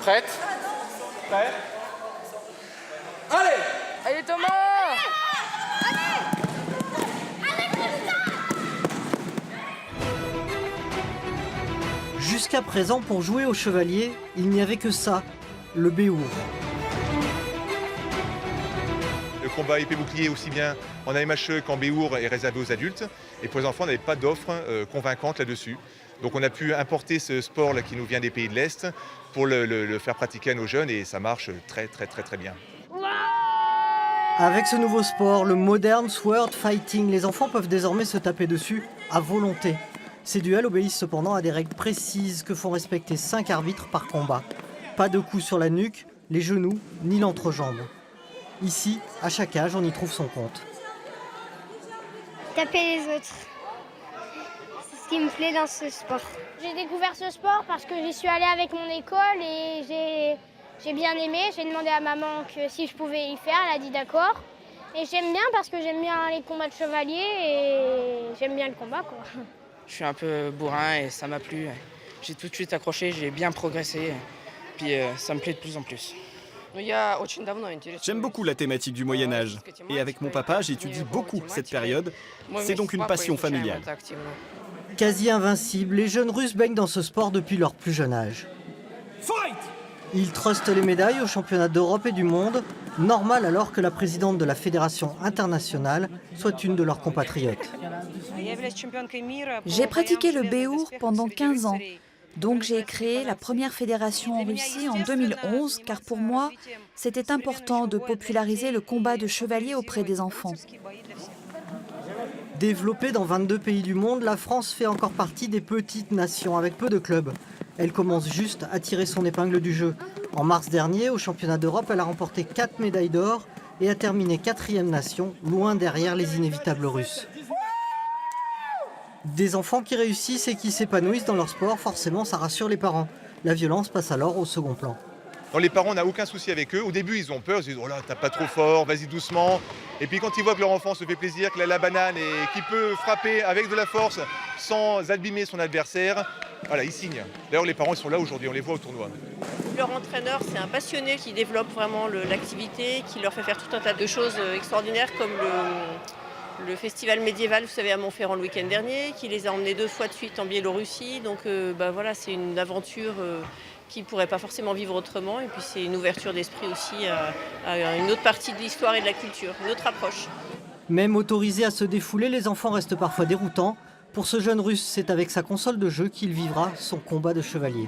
Prête? Prêt? Allez! Allez Thomas! Jusqu'à présent, pour jouer au chevalier, il n'y avait que ça, le béour. Le combat épée-bouclier, aussi bien en AMHE qu'en béour, est réservé aux adultes. Et pour les enfants, on n'avait pas d'offre convaincante là-dessus. Donc on a pu importer ce sport là, qui nous vient des pays de l'Est pour le faire pratiquer à nos jeunes et ça marche très bien. Avec ce nouveau sport, le Modern Sword Fighting, les enfants peuvent désormais se taper dessus à volonté. Ces duels obéissent cependant à des règles précises que font respecter 5 arbitres par combat. Pas de coups sur la nuque, les genoux, ni l'entrejambe. Ici, à chaque âge, on y trouve son compte. Taper les autres. C'est ce qui me plaît dans ce sport. J'ai découvert ce sport parce que j'y suis allée avec mon école et j'ai bien aimé. J'ai demandé à maman que si je pouvais y faire, elle a dit d'accord. Et j'aime bien parce que j'aime bien les combats de chevaliers et j'aime bien le combat, quoi. Je suis un peu bourrin et ça m'a plu. J'ai tout de suite accroché, j'ai bien progressé. Puis ça me plaît de plus en plus. J'aime beaucoup la thématique du Moyen-Âge. Et avec mon papa, j'étudie beaucoup cette période. C'est donc une passion familiale. Quasi invincibles, les jeunes Russes baignent dans ce sport depuis leur plus jeune âge. Ils trustent les médailles aux championnats d'Europe et du monde, normal alors que la présidente de la Fédération internationale soit une de leurs compatriotes. J'ai pratiqué le béour pendant 15 ans. Donc j'ai créé la première fédération en Russie en 2011, car pour moi, c'était important de populariser le combat de chevalier auprès des enfants. Développée dans 22 pays du monde, la France fait encore partie des petites nations avec peu de clubs. Elle commence juste à tirer son épingle du jeu. En mars dernier, au championnat d'Europe, elle a remporté 4 médailles d'or et a terminé 4e nation, loin derrière les inévitables Russes. Des enfants qui réussissent et qui s'épanouissent dans leur sport, forcément ça rassure les parents. La violence passe alors au second plan. Donc les parents, on n'a aucun souci avec eux. Au début, ils ont peur, ils se disent « Oh là, tape pas trop fort, vas-y doucement ». Et puis quand ils voient que leur enfant se fait plaisir, qu'il a la banane et qu'il peut frapper avec de la force sans abîmer son adversaire, voilà, ils signent. D'ailleurs, les parents ils sont là aujourd'hui, on les voit au tournoi. Leur entraîneur, c'est un passionné qui développe vraiment l'activité, qui leur fait faire tout un tas de choses extraordinaires comme le festival médiéval, vous savez, à Montferrand le week-end dernier, qui les a emmenés 2 fois de suite en Biélorussie. Donc voilà, c'est une aventure qu'ils ne pourraient pas forcément vivre autrement. Et puis c'est une ouverture d'esprit aussi à une autre partie de l'histoire et de la culture, une autre approche. Même autorisés à se défouler, les enfants restent parfois déroutants. Pour ce jeune Russe, c'est avec sa console de jeu qu'il vivra son combat de chevalier.